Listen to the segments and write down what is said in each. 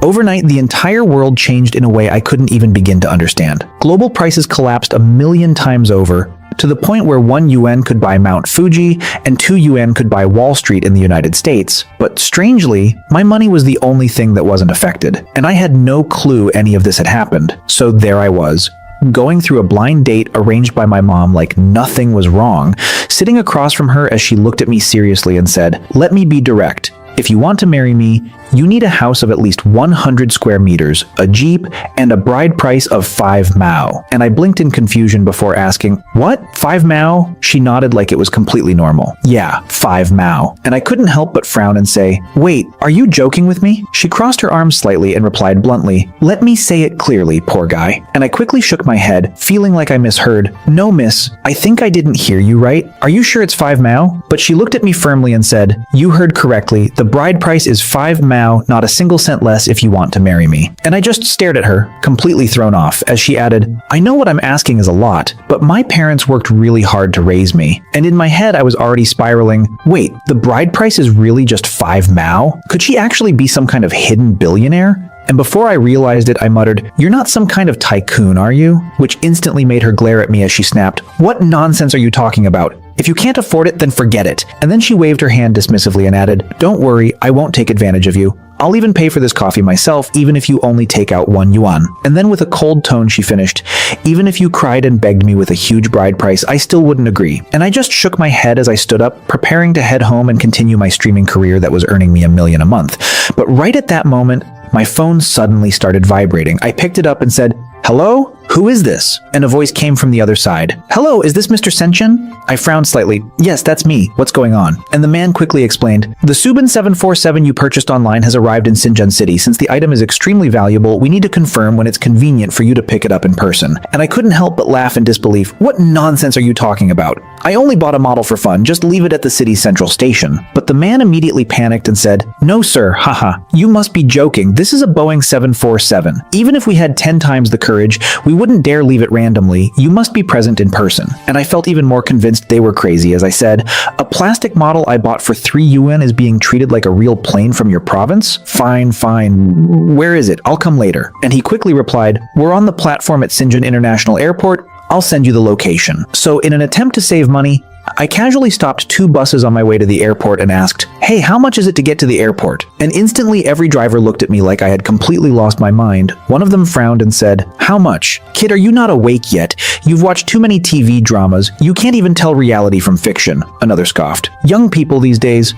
Overnight, the entire world changed in a way I couldn't even begin to understand. Global prices collapsed 1,000,000 times over, to the point where 1 yuan could buy Mount Fuji and 2 yuan could buy Wall Street in the United States. But strangely, my money was the only thing that wasn't affected, and I had no clue any of this had happened. So there I was, going through a blind date arranged by my mom like nothing was wrong, sitting across from her as she looked at me seriously and said, "Let me be direct. If you want to marry me, you need a house of at least 100 square meters, a Jeep, and a bride price of 5 mao." And I blinked in confusion before asking, "What? 5 mao?" She nodded like it was completely normal. "Yeah, 5 mao." And I couldn't help but frown and say, "Wait, are you joking with me?" She crossed her arms slightly and replied bluntly, "Let me say it clearly, poor guy." And I quickly shook my head, feeling like I misheard. "No, miss, I think I didn't hear you right. Are you sure it's 5 mao?" But she looked at me firmly and said, "You heard correctly. The bride price is 5 mao, not a single cent less if you want to marry me." And I just stared at her, completely thrown off, as she added, "I know what I'm asking is a lot, but my parents worked really hard to raise me." And in my head, I was already spiraling, wait, the bride price is really just 5 mao? Could she actually be some kind of hidden billionaire? And before I realized it, I muttered, "You're not some kind of tycoon, are you?" Which instantly made her glare at me as she snapped, "What nonsense are you talking about? If you can't afford it, then forget it." And then she waved her hand dismissively and added, "Don't worry, I won't take advantage of you. I'll even pay for this coffee myself, even if you only take out 1 yuan. And then with a cold tone, she finished, "Even if you cried and begged me with a huge bride price, I still wouldn't agree." And I just shook my head as I stood up, preparing to head home and continue my streaming career that was earning me $1 million a month. But right at that moment, my phone suddenly started vibrating. I picked it up and said, "Hello? Who is this?" And a voice came from the other side. "Hello, is this Mr. Senchen?" I frowned slightly. "Yes, that's me. What's going on?" And the man quickly explained, "The Subin 747 you purchased online has arrived in Xinjiang City. Since the item is extremely valuable, we need to confirm when it's convenient for you to pick it up in person." And I couldn't help but laugh in disbelief. "What nonsense are you talking about? I only bought a model for fun. Just leave it at the city's central station." But the man immediately panicked and said, "No, sir. Haha. You must be joking. This is a Boeing 747. Even if we had 10 times the courage, we wouldn't dare leave it randomly. You must be present in person." And I felt even more convinced they were crazy as I said, "A plastic model I bought for 3 yuan is being treated like a real plane from your province? Fine, fine. Where is it? I'll come later." And he quickly replied, "We're on the platform at Xinjiang International Airport. I'll send you the location." So in an attempt to save money, I casually stopped 2 buses on my way to the airport and asked, "Hey, how much is it to get to the airport?" And instantly every driver looked at me like I had completely lost my mind. One of them frowned and said, "How much? Kid, are you not awake yet? You've watched too many TV dramas. You can't even tell reality from fiction." Another scoffed. "Young people these days,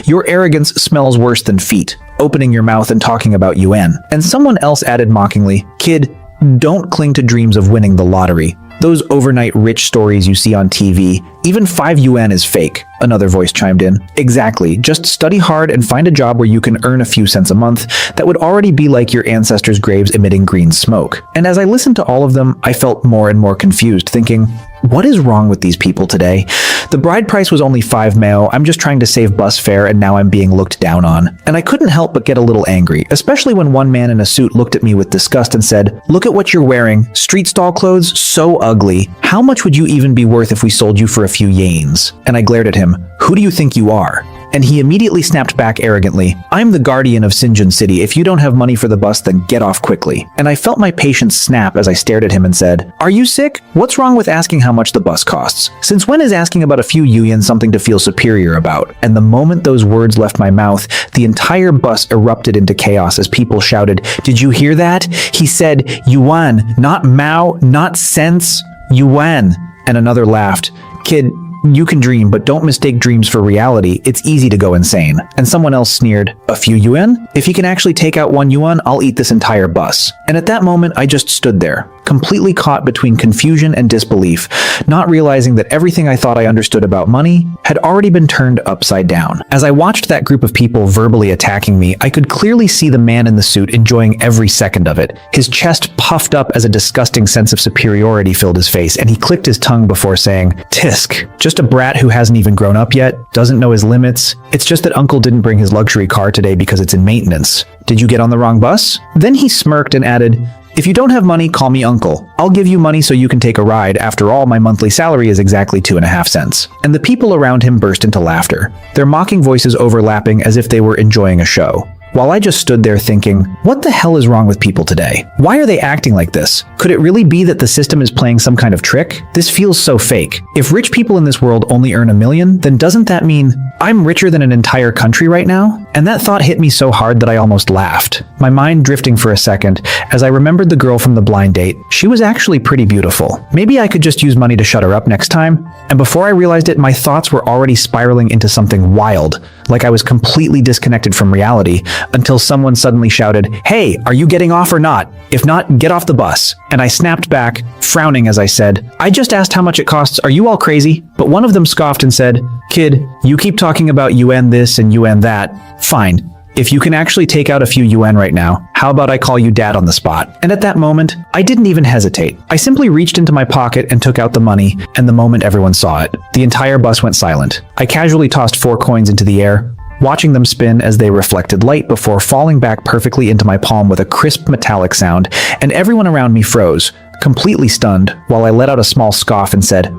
your arrogance smells worse than feet, opening your mouth and talking about yuan." And someone else added mockingly, "Kid, don't cling to dreams of winning the lottery. Those overnight rich stories you see on TV, even 5 yuan is fake." Another voice chimed in. "Exactly. Just study hard and find a job where you can earn a few cents a month. That would already be like your ancestors' graves emitting green smoke." And as I listened to all of them, I felt more and more confused, thinking, what is wrong with these people today? The bride price was only 5 mao. I'm just trying to save bus fare and now I'm being looked down on. And I couldn't help but get a little angry, especially when one man in a suit looked at me with disgust and said, "Look at what you're wearing. Street stall clothes? So ugly. How much would you even be worth if we sold you for a few yanes?" And I glared at him. "Who do you think you are?" And he immediately snapped back arrogantly, "I'm the guardian of Xinjiang City. If you don't have money for the bus, then get off quickly." And I felt my patience snap as I stared at him and said, "Are you sick? What's wrong with asking how much the bus costs? Since when is asking about a few yuan something to feel superior about?" And the moment those words left my mouth, the entire bus erupted into chaos as people shouted, "Did you hear that? He said yuan, not mao, not cents, yuan." And another laughed, "Kid, you can dream, but don't mistake dreams for reality. It's easy to go insane." And someone else sneered, "A few yuan? If he can actually take out 1 yuan, I'll eat this entire bus." And at that moment, I just stood there, completely caught between confusion and disbelief, not realizing that everything I thought I understood about money had already been turned upside down. As I watched that group of people verbally attacking me, I could clearly see the man in the suit enjoying every second of it. His chest puffed up as a disgusting sense of superiority filled his face, and he clicked his tongue before saying, "Tisk, just a brat who hasn't even grown up yet, doesn't know his limits. It's just that uncle didn't bring his luxury car today because it's in maintenance. Did you get on the wrong bus?" Then he smirked and added, "If you don't have money, call me uncle. I'll give you money so you can take a ride. After all, my monthly salary is exactly 2.5 cents. And the people around him burst into laughter, their mocking voices overlapping as if they were enjoying a show. while I just stood there thinking, what the hell is wrong with people today? Why are they acting like this? Could it really be that the system is playing some kind of trick? This feels so fake. If rich people in this world only earn $1 million, then doesn't that mean I'm richer than an entire country right now? And that thought hit me so hard that I almost laughed, my mind drifting for a second as I remembered the girl from the blind date. She was actually pretty beautiful. Maybe I could just use money to shut her up next time. And before I realized it, my thoughts were already spiraling into something wild, like I was completely disconnected from reality, until someone suddenly shouted, "Hey, are you getting off or not? If not, get off the bus." And I snapped back, frowning as I said, "I just asked how much it costs. Are you all crazy?" But one of them scoffed and said, "Kid, you keep talking about UN this and UN that. Fine. If you can actually take out a few UN right now, how about I call you dad on the spot?" And at that moment, I didn't even hesitate. I simply reached into my pocket and took out the money, and the moment everyone saw it, the entire bus went silent. I casually tossed 4 coins into the air, watching them spin as they reflected light before falling back perfectly into my palm with a crisp metallic sound, and everyone around me froze, completely stunned, while I let out a small scoff and said,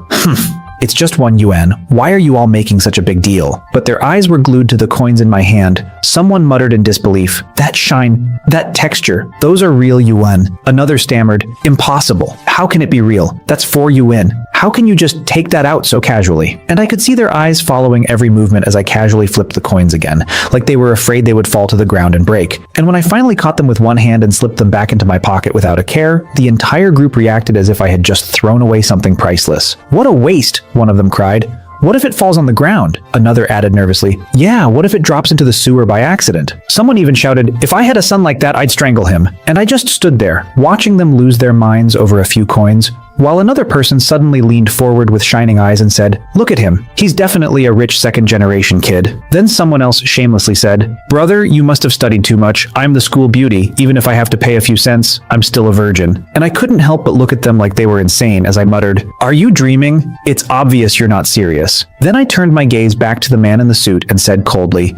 "It's just 1 UN. Why are you all making such a big deal?" But their eyes were glued to the coins in my hand. Someone muttered in disbelief, "That shine, that texture, those are real UN." Another stammered, "Impossible. How can it be real? That's 4 UN. How can you just take that out so casually?" And I could see their eyes following every movement as I casually flipped the coins again, like they were afraid they would fall to the ground and break. And when I finally caught them with one hand and slipped them back into my pocket without a care, the entire group reacted as if I had just thrown away something priceless. "What a waste!" one of them cried. "What if it falls on the ground?" Another added nervously, "Yeah, what if it drops into the sewer by accident?" Someone even shouted, "If I had a son like that, I'd strangle him." And I just stood there, watching them lose their minds over a few coins, while another person suddenly leaned forward with shining eyes and said, "Look at him. He's definitely a rich second-generation kid." Then someone else shamelessly said, "Brother, you must have studied too much. I'm the school beauty. Even if I have to pay a few cents, I'm still a virgin." And I couldn't help but look at them like they were insane as I muttered, "Are you dreaming? It's obvious you're not serious." Then I turned my gaze back to the man in the suit and said coldly,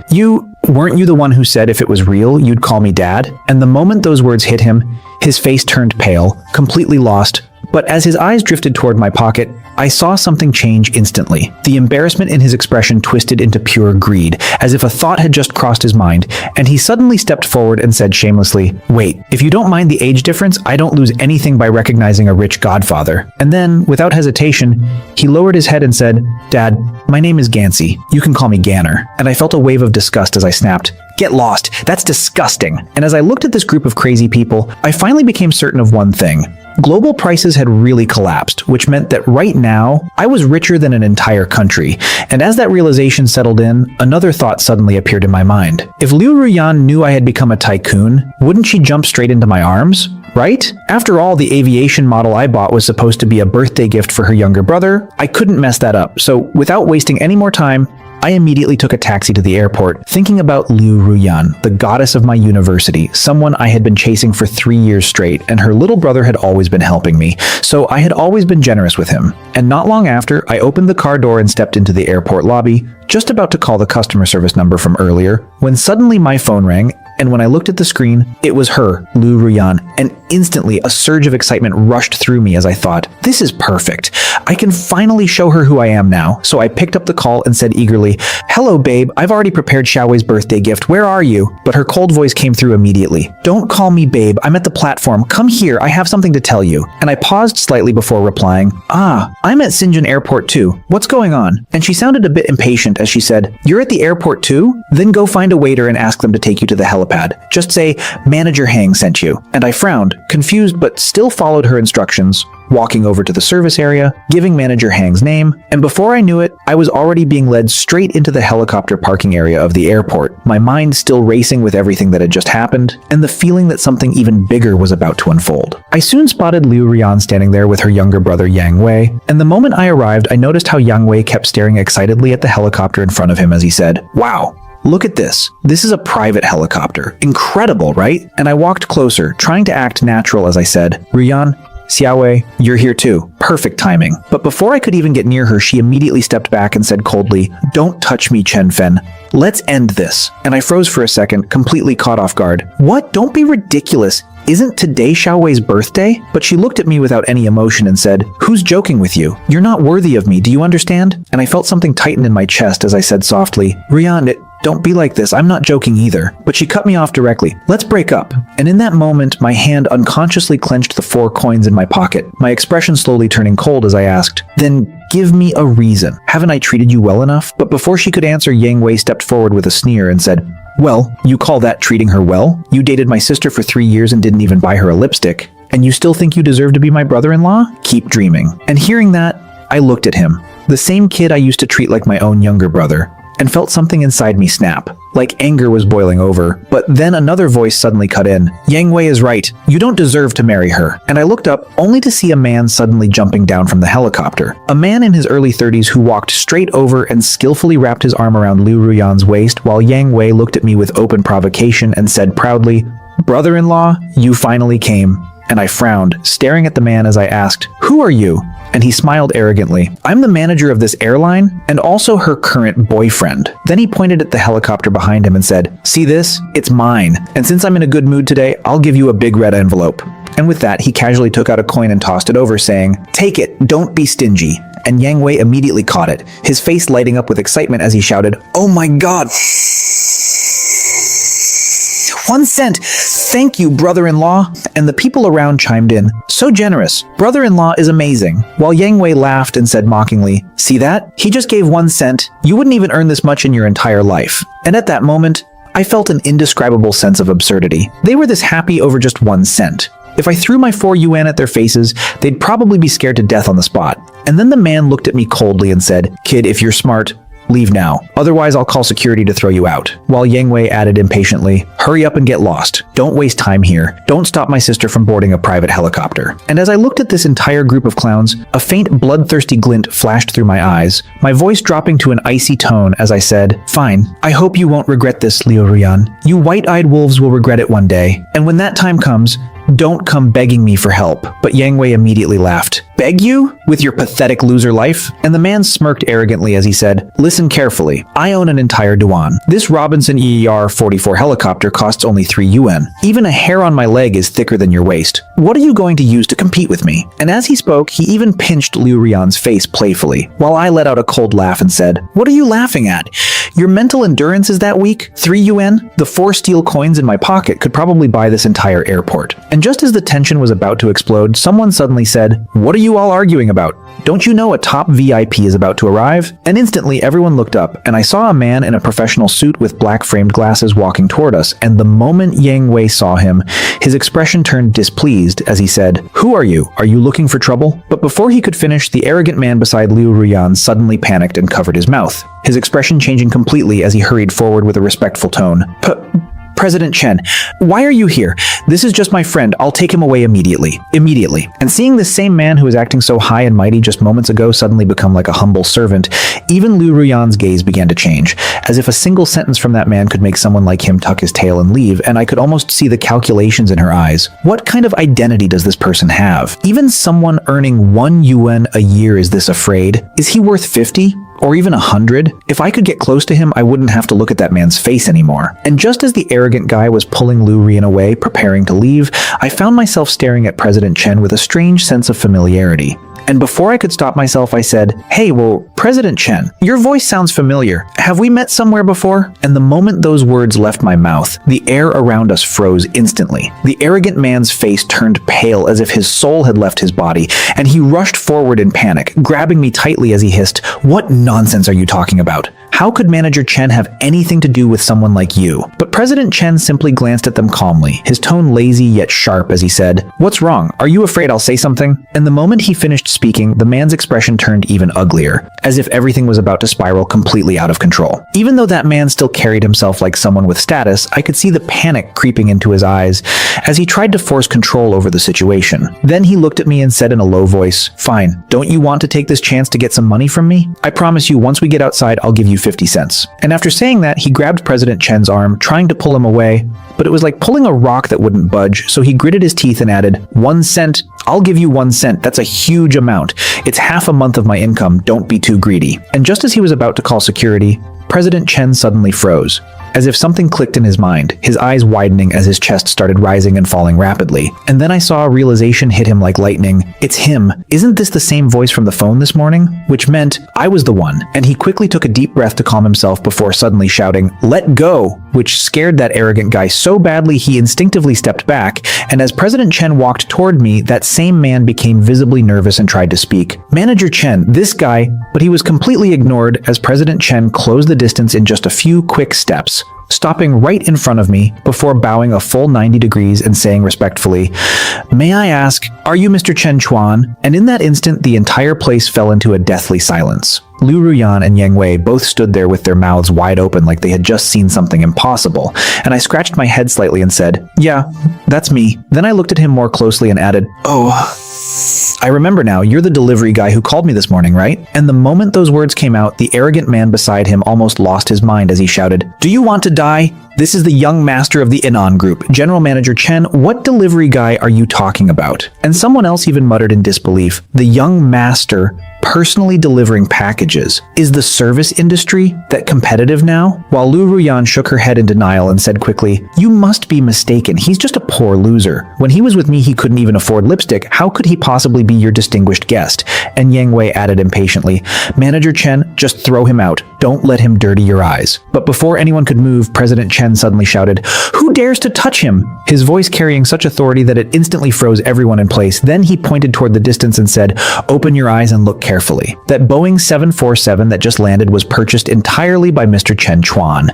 Weren't you the one who said if it was real, you'd call me dad?" And the moment those words hit him, his face turned pale, completely lost. But as his eyes drifted toward my pocket, I saw something change instantly. The embarrassment in his expression twisted into pure greed, as if a thought had just crossed his mind, and he suddenly stepped forward and said shamelessly, "Wait, if you don't mind the age difference, I don't lose anything by recognizing a rich godfather." And then, without hesitation, he lowered his head and said, "Dad, my name is Gansey. You can call me Ganner." And I felt a wave of disgust as I snapped, "Get lost! That's disgusting!" And as I looked at this group of crazy people, I finally became certain of one thing. Global prices had really collapsed, which meant that right now, I was richer than an entire country. And as that realization settled in, another thought suddenly appeared in my mind. If Liu Ruyan knew I had become a tycoon, wouldn't she jump straight into my arms? Right? After all, the aviation model I bought was supposed to be a birthday gift for her younger brother. I couldn't mess that up. So without wasting any more time, I immediately took a taxi to the airport, thinking about Liu Ruyan, the goddess of my university, someone I had been chasing for 3 years straight, and her little brother had always been helping me, so I had always been generous with him. And not long after, I opened the car door and stepped into the airport lobby, just about to call the customer service number from earlier, when suddenly my phone rang, and when I looked at the screen, it was her, Liu Ruyan, and instantly a surge of excitement rushed through me as I thought, "This is perfect. I can finally show her who I am now." So I picked up the call and said eagerly, "Hello, babe. I've already prepared Xiaowei's birthday gift. Where are you?" But her cold voice came through immediately. "Don't call me babe. I'm at the platform. Come here. I have something to tell you." And I paused slightly before replying, I'm at Shenzhen Airport too. What's going on?" And she sounded a bit impatient as she said, "You're at the airport too? Then go find a waiter and ask them to take you to the helipad. Just say, Manager Hang sent you." And I frowned, confused but still followed her instructions, walking over to the service area, giving Manager Hang's name, and before I knew it, I was already being led straight into the helicopter parking area of the airport, my mind still racing with everything that had just happened, and the feeling that something even bigger was about to unfold. I soon spotted Liu Ruyan standing there with her younger brother Yang Wei, and the moment I arrived, I noticed how Yang Wei kept staring excitedly at the helicopter in front of him as he said, "Wow. Look at this. This is a private helicopter. Incredible, right?" And I walked closer, trying to act natural as I said, "Ruyan, Xiaowei, you're here too. Perfect timing." But before I could even get near her, she immediately stepped back and said coldly, "Don't touch me, Chen Fen. Let's end this." And I froze for a second, completely caught off guard. "What? Don't be ridiculous. Isn't today Xiaowei's birthday?" But she looked at me without any emotion and said, "Who's joking with you? You're not worthy of me, do you understand?" And I felt something tighten in my chest as I said softly, "Ruyan, don't be like this. I'm not joking either. But she cut me off directly. Let's break up. And in that moment, my hand unconsciously clenched the 4 coins in my pocket, my expression slowly turning cold as I asked, "Then give me a reason. Haven't I treated you well enough?" But before she could answer, Yang Wei stepped forward with a sneer and said, "Well, you call that treating her well? You dated my sister for 3 years and didn't even buy her a lipstick. And you still think you deserve to be my brother-in-law? Keep dreaming." And hearing that, I looked at him, the same kid I used to treat like my own younger brother, and felt something inside me snap, like anger was boiling over. But then another voice suddenly cut in. "Yang Wei is right. You don't deserve to marry her." And I looked up only to see a man suddenly jumping down from the helicopter. A man in his early 30s who walked straight over and skillfully wrapped his arm around Liu Ruyan's waist while Yang Wei looked at me with open provocation and said proudly, "Brother-in-law, you finally came." And I frowned, staring at the man as I asked, "Who are you?" And he smiled arrogantly. "I'm the manager of this airline and also her current boyfriend." Then he pointed at the helicopter behind him and said, "See this? It's mine. And since I'm in a good mood today, I'll give you a big red envelope." And with that, he casually took out a coin and tossed it over, saying, "Take it, don't be stingy." And Yang Wei immediately caught it, his face lighting up with excitement as he shouted, "Oh my God! 1 cent! Thank you, brother-in-law!" And the people around chimed in, "So generous. Brother-in-law is amazing." While Yang Wei laughed and said mockingly, "See that? He just gave 1 cent. You wouldn't even earn this much in your entire life." And at that moment, I felt an indescribable sense of absurdity. They were this happy over just 1 cent. If I threw my 4 yuan at their faces, they'd probably be scared to death on the spot. And then the man looked at me coldly and said, "Kid, if you're smart, leave now. Otherwise, I'll call security to throw you out." While Yang Wei added impatiently, "Hurry up and get lost. Don't waste time here. Don't stop my sister from boarding a private helicopter." And as I looked at this entire group of clowns, a faint bloodthirsty glint flashed through my eyes, my voice dropping to an icy tone as I said, "Fine. I hope you won't regret this, Liu Ruyan. You white-eyed wolves will regret it one day. And when that time comes, don't come begging me for help." But Yang Wei immediately laughed. "Beg you? With your pathetic loser life?" And the man smirked arrogantly as he said, "Listen carefully. I own an entire Duan. This Robinson ER-44 helicopter costs only 3 yuan. Even a hair on my leg is thicker than your waist. What are you going to use to compete with me?" And as he spoke, he even pinched Liu Ruyan's face playfully, while I let out a cold laugh and said, "What are you laughing at? Your mental endurance is that weak? 3 yuan? The 4 steel coins in my pocket could probably buy this entire airport." And just as the tension was about to explode, someone suddenly said, "What are you all arguing about? Don't you know a top VIP is about to arrive?" And instantly everyone looked up, and I saw a man in a professional suit with black framed glasses walking toward us, and the moment Yang Wei saw him, his expression turned displeased as he said, "Who are you? Are you looking for trouble?" But before he could finish, the arrogant man beside Liu Ruyan suddenly panicked and covered his mouth, his expression changing completely as he hurried forward with a respectful tone. "President Chen, why are you here? This is just my friend. I'll take him away immediately." And seeing this same man who was acting so high and mighty just moments ago suddenly become like a humble servant, even Liu Ruyan's gaze began to change, as if a single sentence from that man could make someone like him tuck his tail and leave, and I could almost see the calculations in her eyes. What kind of identity does this person have? Even someone earning 1 yuan a year is this afraid? Is he worth 50? Or even 100? If I could get close to him, I wouldn't have to look at that man's face anymore. And just as the arrogant guy was pulling Liu Ruyan away, preparing to leave, I found myself staring at President Chen with a strange sense of familiarity. And before I could stop myself, I said, "Hey, well, President Chen, your voice sounds familiar. Have we met somewhere before?" And the moment those words left my mouth, the air around us froze instantly. The arrogant man's face turned pale as if his soul had left his body, and he rushed forward in panic, grabbing me tightly as he hissed, "What nonsense are you talking about? How could Manager Chen have anything to do with someone like you?" But President Chen simply glanced at them calmly, his tone lazy yet sharp as he said, "What's wrong? Are you afraid I'll say something?" And the moment he finished speaking, the man's expression turned even uglier, as if everything was about to spiral completely out of control. Even though that man still carried himself like someone with status, I could see the panic creeping into his eyes as he tried to force control over the situation. Then he looked at me and said in a low voice, "Fine, don't you want to take this chance to get some money from me? I promise you, once we get outside, I'll give you 50 cents. And after saying that, he grabbed President Chen's arm, trying to pull him away, but it was like pulling a rock that wouldn't budge, so he gritted his teeth and added, 1 cent? I'll give you 1 cent. That's a huge amount. It's half a month of my income. Don't be too greedy." And just as he was about to call security, President Chen suddenly froze. as if something clicked in his mind, his eyes widening as his chest started rising and falling rapidly. And then I saw a realization hit him like lightning. It's him. Isn't this the same voice from the phone this morning? Which meant I was the one. And he quickly took a deep breath to calm himself before suddenly shouting, "Let go!" which scared that arrogant guy so badly he instinctively stepped back. And as President Chen walked toward me, that same man became visibly nervous and tried to speak. Manager Chen, this guy, but he was completely ignored as President Chen closed the distance in just a few quick steps, stopping right in front of me before bowing a full 90 degrees and saying respectfully, "May I ask, are you Mr. Chen Chuan?" And in that instant, the entire place fell into a deathly silence. Lu Ruyan and Yang Wei both stood there with their mouths wide open like they had just seen something impossible, and I scratched my head slightly and said, "Yeah, that's me." Then I looked at him more closely and added, "Oh, I remember now, you're the delivery guy who called me this morning, right?" And the moment those words came out, the arrogant man beside him almost lost his mind as he shouted, "Do you want to die? This is the young master of the Inan Group. General Manager Chen, what delivery guy are you talking about?" And someone else even muttered in disbelief, "The young master personally delivering packages. Is the service industry that competitive now?" While Lu Ruyan shook her head in denial and said quickly, "You must be mistaken. He's just a poor loser. When he was with me, he couldn't even afford lipstick. How could he possibly be your distinguished guest?" And Yang Wei added impatiently, "Manager Chen, just throw him out. Don't let him dirty your eyes." But before anyone could move, President Chen suddenly shouted, "Who dares to touch him?" His voice carrying such authority that it instantly froze everyone in place. Then he pointed toward the distance and said, "Open your eyes and look carefully. That Boeing 747 that just landed was purchased entirely by Mr. Chen Chuan."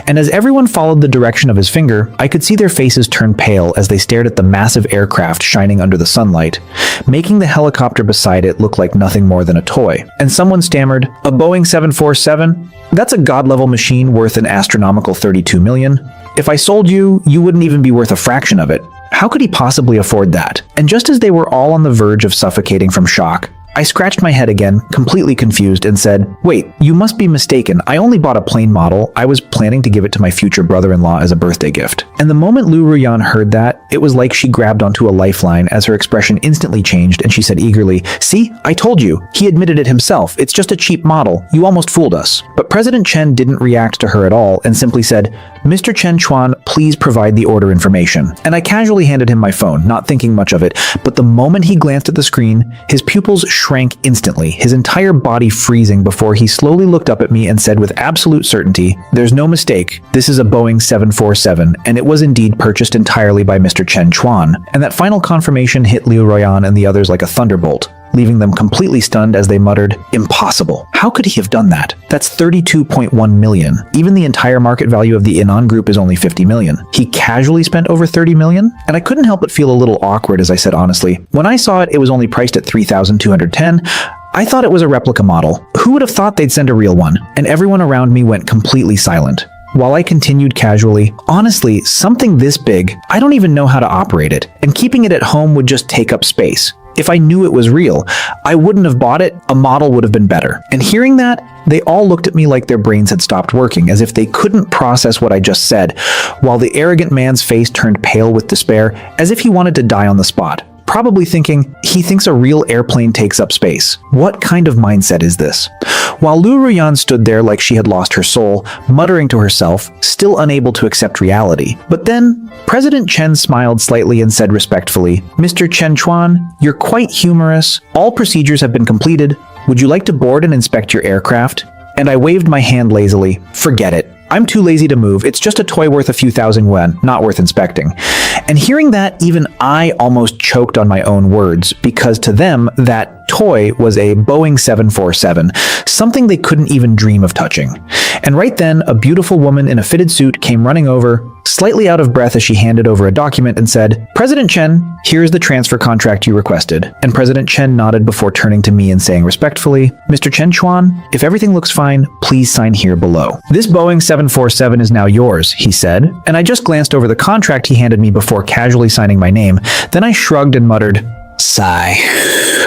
And as everyone followed the direction of his finger, I could see their faces turn pale as they stared at the massive aircraft shining under the sunlight, making the helicopter beside it look like nothing more than a toy. And someone stammered, "A Boeing 747? That's a god-level machine worth an astronomical 32 million. If I sold you, you wouldn't even be worth a fraction of it. How could he possibly afford that?" And just as they were all on the verge of suffocating from shock, I scratched my head again, completely confused, and said, "Wait, you must be mistaken. I only bought a plain model. I was planning to give it to my future brother-in-law as a birthday gift." And the moment Lu Ruyan heard that, it was like she grabbed onto a lifeline as her expression instantly changed and she said eagerly, "See, I told you. He admitted it himself. It's just a cheap model. You almost fooled us." But President Chen didn't react to her at all and simply said, "Mr. Chen Chuan, please provide the order information." And I casually handed him my phone, not thinking much of it, but the moment he glanced at the screen, his pupils shrank instantly, his entire body freezing before he slowly looked up at me and said with absolute certainty, "There's no mistake. This is a Boeing 747, and it was indeed purchased entirely by Mr. Chen Chuan." And that final confirmation hit Liu Royan and the others like a thunderbolt, leaving them completely stunned as they muttered, "Impossible. How could he have done that? That's 32.1 million. Even the entire market value of the Inan Group is only 50 million. He casually spent over 30 million?" And I couldn't help but feel a little awkward as I said honestly, "When I saw it, it was only priced at 3,210. I thought it was a replica model. Who would have thought they'd send a real one?" And everyone around me went completely silent. While I continued casually, "Honestly, something this big, I don't even know how to operate it, and keeping it at home would just take up space. If I knew it was real, I wouldn't have bought it. A model would have been better." And hearing that, they all looked at me like their brains had stopped working, as if they couldn't process what I just said, while the arrogant man's face turned pale with despair, as if he wanted to die on the spot. Probably thinking, he thinks a real airplane takes up space. What kind of mindset is this? While Lu Ruyan stood there like she had lost her soul, muttering to herself, still unable to accept reality. But then, President Chen smiled slightly and said respectfully, "Mr. Chen Chuan, you're quite humorous. All procedures have been completed. Would you like to board and inspect your aircraft?" And I waved my hand lazily. "Forget it. I'm too lazy to move. It's just a toy worth a few thousand yuan, not worth inspecting." And hearing that, even I almost choked on my own words, because to them, that toy was a Boeing 747, something they couldn't even dream of touching. And right then, a beautiful woman in a fitted suit came running over, slightly out of breath as she handed over a document and said, "President Chen, here's the transfer contract you requested." And President Chen nodded before turning to me and saying respectfully, "Mr. Chen Chuan, if everything looks fine, please sign here below. This Boeing 747 is now yours," he said, and I just glanced over the contract he handed me before casually signing my name. Then I shrugged and muttered, "Sigh.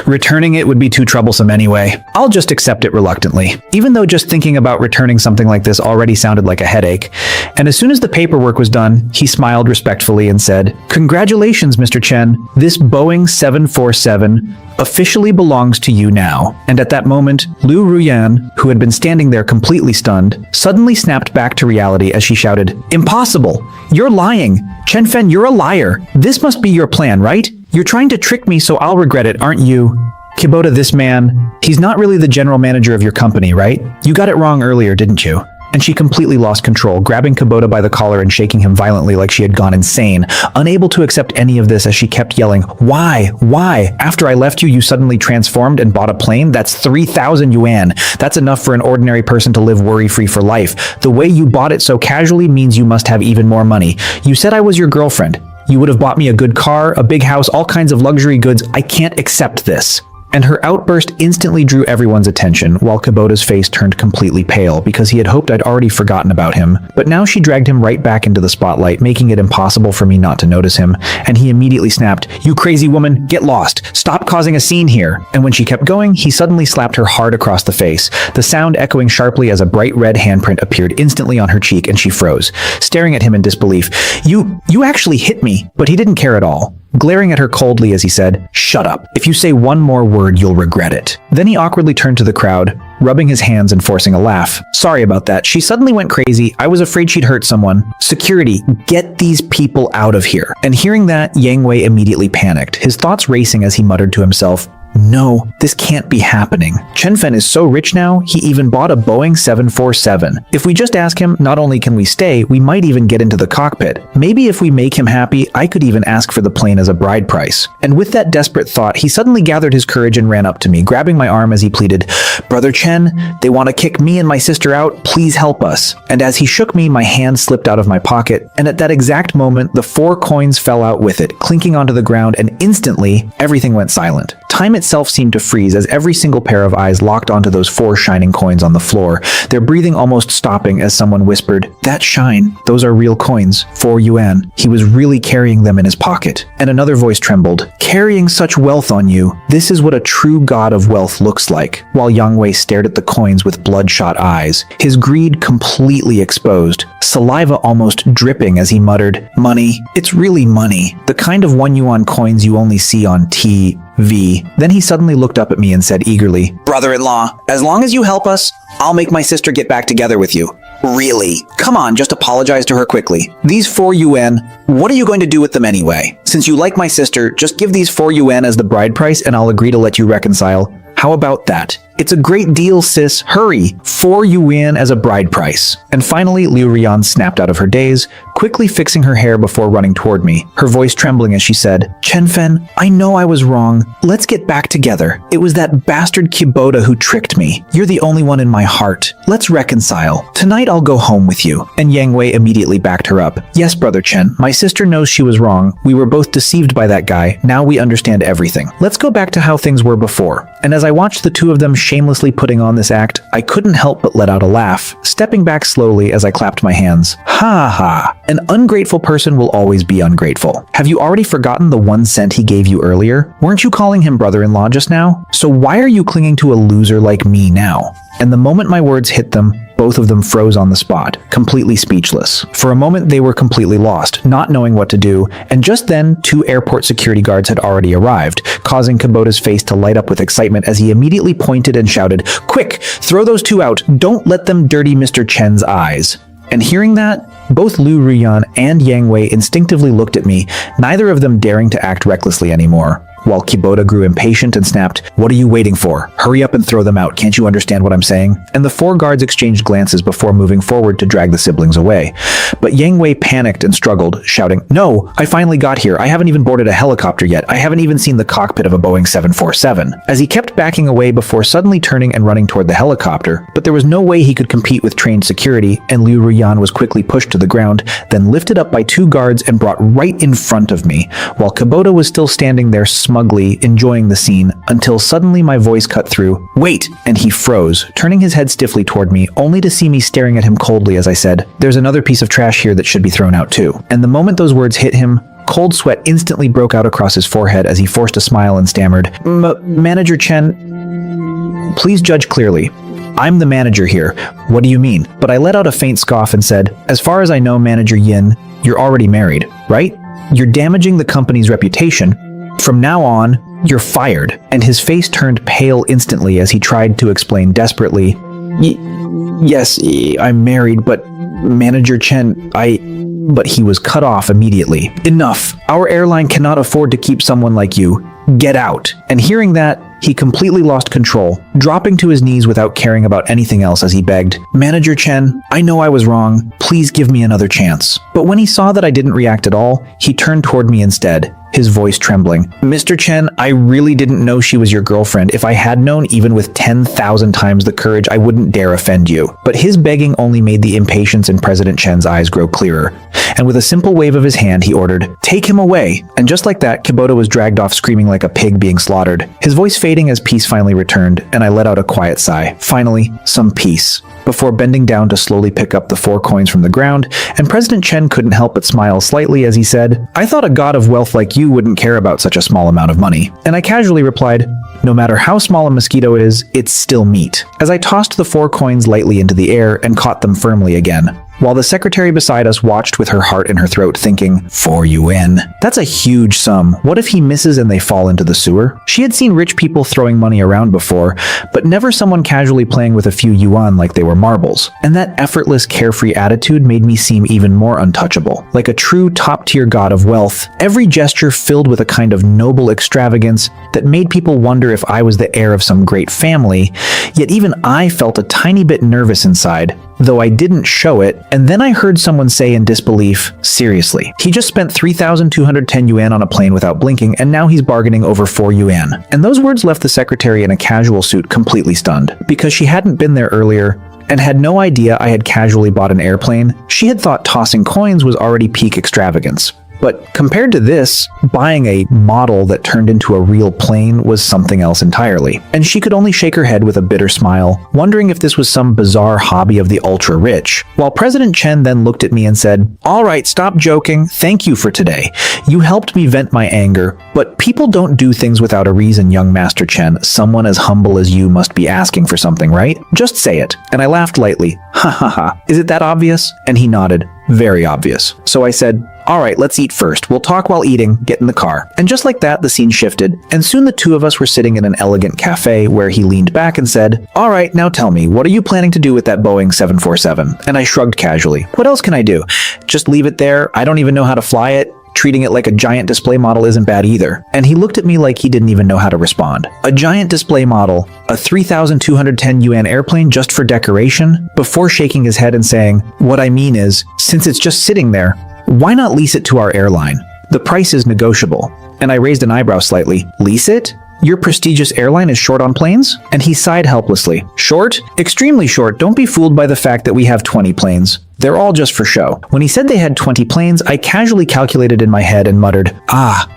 Returning it would be too troublesome anyway. I'll just accept it reluctantly," even though just thinking about returning something like this already sounded like a headache. And as soon as the paperwork was done, he smiled respectfully and said, "Congratulations, Mr. Chen. This Boeing 747 officially belongs to you now. And at that moment, Liu Ruyan, who had been standing there completely stunned, suddenly snapped back to reality as she shouted, "Impossible! You're lying! Chen Fen, you're a liar! This must be your plan, right? You're trying to trick me so I'll regret it, aren't you? Kubota, this man, he's not really the general manager of your company, right? You got it wrong earlier, didn't you?" And she completely lost control, grabbing Kubota by the collar and shaking him violently like she had gone insane, unable to accept any of this as she kept yelling, "Why? Why? After I left you, you suddenly transformed and bought a plane? That's 3,000 yuan. That's enough for an ordinary person to live worry-free for life. The way you bought it so casually means you must have even more money. You said I was your girlfriend. You would have bought me a good car, a big house, all kinds of luxury goods. I can't accept this." And her outburst instantly drew everyone's attention, while Kubota's face turned completely pale because he had hoped I'd already forgotten about him. But now she dragged him right back into the spotlight, making it impossible for me not to notice him, and he immediately snapped, "You crazy woman, get lost! Stop causing a scene here!" And when she kept going, he suddenly slapped her hard across the face, the sound echoing sharply as a bright red handprint appeared instantly on her cheek, and she froze, staring at him in disbelief. You actually hit me!" But he didn't care at all, glaring at her coldly as he said, "Shut up. If you say one more word, you'll regret it." Then he awkwardly turned to the crowd, rubbing his hands and forcing a laugh. "Sorry about that. She suddenly went crazy. I was afraid she'd hurt someone. Security, get these people out of here." And hearing that, Yang Wei immediately panicked, his thoughts racing as he muttered to himself, "No, this can't be happening. Chen Fen is so rich now, he even bought a Boeing 747. If we just ask him, not only can we stay, we might even get into the cockpit. Maybe if we make him happy, I could even ask for the plane as a bride price." And with that desperate thought, he suddenly gathered his courage and ran up to me, grabbing my arm as he pleaded, "Brother Chen, they want to kick me and my sister out. Please help us." And as he shook me, my hand slipped out of my pocket, and at that exact moment, the 4 coins fell out with it, clinking onto the ground, and instantly, everything went silent. Time itself seemed to freeze as every single pair of eyes locked onto those 4 shining coins on the floor, their breathing almost stopping as someone whispered, "That shine, those are real coins, 4 yuan. He was really carrying them in his pocket." And another voice trembled, "Carrying such wealth on you, this is what a true god of wealth looks like." While Yang Wei stared at the coins with bloodshot eyes, his greed completely exposed, saliva almost dripping as he muttered, "Money, it's really money. The kind of 1 yuan coins you only see on TV. Then he suddenly looked up at me and said eagerly, "Brother-in-law, as long as you help us, I'll make my sister get back together with you." "Really? Come on, just apologize to her quickly. These 4 yuan, what are you going to do with them anyway? Since you like my sister, just give these 4 yuan as the bride price and I'll agree to let you reconcile. How about that? It's a great deal, sis. Hurry! 4 yuan as a bride price." And finally, Liu Rian snapped out of her daze, quickly fixing her hair before running toward me, her voice trembling as she said, "Chen Fen, I know I was wrong. Let's get back together. It was that bastard Kubota who tricked me. You're the only one in my heart. Let's reconcile. Tonight I'll go home with you." And Yang Wei immediately backed her up. "Yes, Brother Chen, my sister knows she was wrong. We were both deceived by that guy. Now we understand everything. Let's go back to how things were before." And as I watched the two of them shamelessly putting on this act, I couldn't help but let out a laugh, stepping back slowly as I clapped my hands. Ha ha! An ungrateful person will always be ungrateful. Have you already forgotten the 1 cent he gave you earlier? Weren't you calling him brother-in-law just now? So why are you clinging to a loser like me now? And the moment my words hit them, both of them froze on the spot, completely speechless. For a moment, they were completely lost, not knowing what to do, and just then, 2 airport security guards had already arrived, causing Kubota's face to light up with excitement as he immediately pointed and shouted, "Quick, throw those 2 out! Don't let them dirty Mr. Chen's eyes." And hearing that, both Liu Ruyan and Yang Wei instinctively looked at me, neither of them daring to act recklessly anymore. While Kubota grew impatient and snapped, "What are you waiting for? Hurry up and throw them out. Can't you understand what I'm saying?" And the 4 guards exchanged glances before moving forward to drag the siblings away. But Yang Wei panicked and struggled, shouting, "No, I finally got here. I haven't even boarded a helicopter yet. I haven't even seen the cockpit of a Boeing 747. As he kept backing away before suddenly turning and running toward the helicopter, but there was no way he could compete with trained security, and Liu Ruyan was quickly pushed to the ground, then lifted up by 2 guards and brought right in front of me, while Kubota was still standing there smugly enjoying the scene, until suddenly my voice cut through, "Wait!" And he froze, turning his head stiffly toward me, only to see me staring at him coldly as I said, "There's another piece of trash here that should be thrown out too." And the moment those words hit him, cold sweat instantly broke out across his forehead as he forced a smile and stammered, "Manager Chen, please judge clearly. I'm the manager here. What do you mean?" But I let out a faint scoff and said, "As far as I know, Manager Yin, you're already married, right? You're damaging the company's reputation. From now on, "You're fired." And his face turned pale instantly as he tried to explain desperately, Yes, I'm married, but Manager Chen, But he was cut off immediately. "Enough! Our airline cannot afford to keep someone like you. Get out." And hearing that, he completely lost control, dropping to his knees without caring about anything else as he begged, "Manager Chen, I know I was wrong. Please give me another chance." But when he saw that I didn't react at all, he turned toward me instead, his voice trembling. "Mr. Chen, I really didn't know she was your girlfriend. If I had known, even with 10,000 times the courage, I wouldn't dare offend you." But his begging only made the impatience in President Chen's eyes grow clearer. And with a simple wave of his hand, he ordered, "Take him away." And just like that, Kubota was dragged off screaming like a pig being slaughtered, his voice fading as peace finally returned, and I let out a quiet sigh. Finally, some peace. Before bending down to slowly pick up the 4 coins from the ground, and President Chen couldn't help but smile slightly as he said, "I thought a god of wealth like you wouldn't care about such a small amount of money." And I casually replied, "No matter how small a mosquito is, it's still meat," as I tossed the 4 coins lightly into the air and caught them firmly again, while the secretary beside us watched with her heart in her throat thinking, 4 UN. That's a huge sum. What if he misses and they fall into the sewer? She had seen rich people throwing money around before, but never someone casually playing with a few yuan like they were marbles. And that effortless, carefree attitude made me seem even more untouchable, like a true top-tier god of wealth, every gesture filled with a kind of noble extravagance that made people wonder if I was the heir of some great family, yet even I felt a tiny bit nervous inside, though I didn't show it. And then I heard someone say in disbelief, "Seriously, he just spent 3,210 yuan on a plane without blinking, and now he's bargaining over 4 yuan." And those words left the secretary in a casual suit completely stunned, because she hadn't been there earlier and had no idea I had casually bought an airplane. She had thought tossing coins was already peak extravagance. But compared to this, buying a model that turned into a real plane was something else entirely. And she could only shake her head with a bitter smile, wondering if this was some bizarre hobby of the ultra-rich. While President Chen then looked at me and said, "All right, stop joking. Thank you for today. You helped me vent my anger, but people don't do things without a reason, young Master Chen. Someone as humble as you must be asking for something, right? Just say it." And I laughed lightly. "Ha ha ha. Is it that obvious?" And he nodded. "Very obvious." So I said, "All right, let's eat first. We'll talk while eating. Get in the car." And just like that, the scene shifted, and soon the two of us were sitting in an elegant cafe where he leaned back and said, "All right, now tell me, what are you planning to do with that Boeing 747? And I shrugged casually. "What else can I do? Just leave it there? I don't even know how to fly it. Treating it like a giant display model isn't bad either." And he looked at me like he didn't even know how to respond. "A giant display model? A 3,210 yuan airplane just for decoration?" Before shaking his head and saying, "What I mean is, since it's just sitting there, why not lease it to our airline? The price is negotiable." And I raised an eyebrow slightly. "Lease it? Your prestigious airline is short on planes?" And he sighed helplessly. "Short? Extremely short. Don't be fooled by the fact that we have 20 planes. They're all just for show." When he said they had 20 planes, I casually calculated in my head and muttered,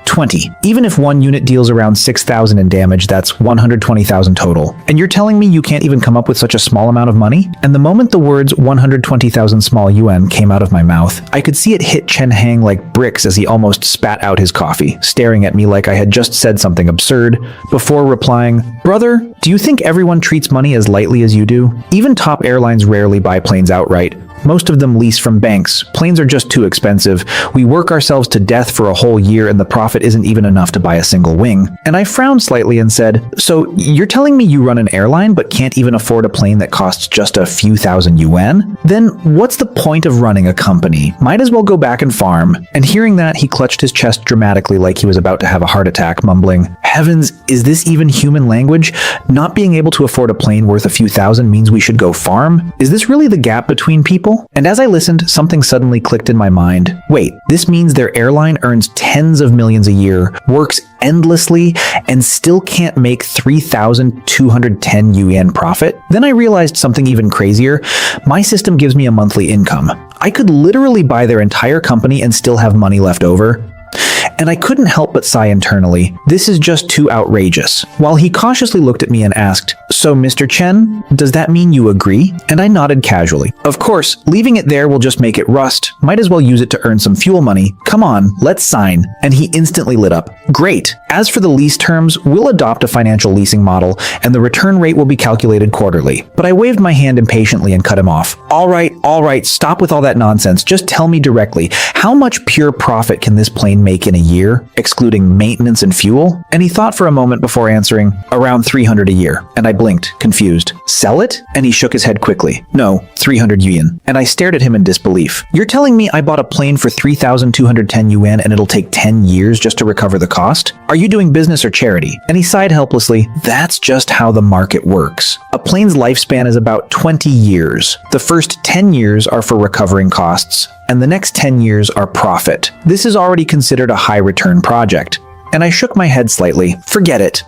20. Even if one unit deals around 6,000 in damage, that's 120,000 total. And you're telling me you can't even come up with such a small amount of money?" And the moment the words 120,000 small yuan came out of my mouth, I could see it hit Chen Hang like bricks as he almost spat out his coffee, staring at me like I had just said something absurd, before replying, "Brother, do you think everyone treats money as lightly as you do? Even top airlines rarely buy planes outright. Most of them lease from banks. Planes are just too expensive. We work ourselves to death for a whole year and the profit isn't even enough to buy a single wing." And I frowned slightly and said, "So you're telling me you run an airline but can't even afford a plane that costs just a few thousand yuan? Then what's the point of running a company? Might as well go back and farm." And hearing that, he clutched his chest dramatically like he was about to have a heart attack, mumbling, "Heavens, is this even human language? Not being able to afford a plane worth a few thousand means we should go farm? Is this really the gap between people?" And as I listened, something suddenly clicked in my mind. Wait, this means their airline earns tens of millions a year, works endlessly, and still can't make 3,210 yuan profit? Then I realized something even crazier. My system gives me a monthly income. I could literally buy their entire company and still have money left over. And I couldn't help but sigh internally. This is just too outrageous. While he cautiously looked at me and asked, "So Mr. Chen, does that mean you agree?" And I nodded casually. "Of course, leaving it there will just make it rust. Might as well use it to earn some fuel money. Come on, let's sign." And he instantly lit up. "Great. As for the lease terms, we'll adopt a financial leasing model, and the return rate will be calculated quarterly." But I waved my hand impatiently and cut him off. All right, stop with all that nonsense. Just tell me directly, how much pure profit can this plane make in a year, excluding maintenance and fuel? And he thought for a moment before answering, around 300 a year. And I blinked, confused. Sell it? And he shook his head quickly. No, 300 yuan. And I stared at him in disbelief. You're telling me I bought a plane for 3,210 yuan and it'll take 10 years just to recover the cost? Are you doing business or charity? And he sighed helplessly. That's just how the market works. A plane's lifespan is about 20 years. The first 10 years are for recovering costs, and the next 10 years are profit. This is already considered a high-return project. And I shook my head slightly. Forget it.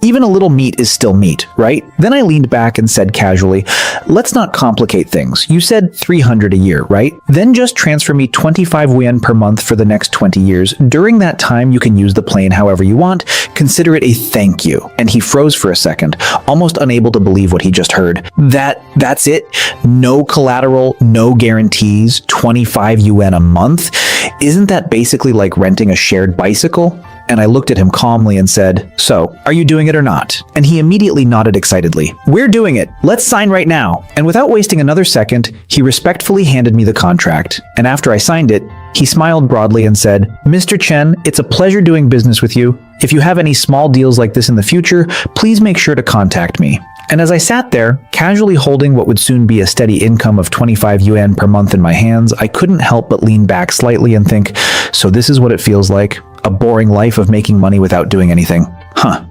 Even a little meat is still meat, right? Then I leaned back and said casually, let's not complicate things. You said 300 a year, right? Then just transfer me 25 yuan per month for the next 20 years. During that time, you can use the plane however you want. Consider it a thank you. And he froze for a second, almost unable to believe what he just heard. That's it? No collateral, no guarantees, 25 yuan a month? Isn't that basically like renting a shared bicycle? And I looked at him calmly and said, so, are you doing it or not? And he immediately nodded excitedly. We're doing it. Let's sign right now. And without wasting another second, he respectfully handed me the contract. And after I signed it, he smiled broadly and said, Mr. Chen, it's a pleasure doing business with you. If you have any small deals like this in the future, please make sure to contact me. And as I sat there, casually holding what would soon be a steady income of 25 yuan per month in my hands, I couldn't help but lean back slightly and think, so this is what it feels like? A boring life of making money without doing anything. Huh.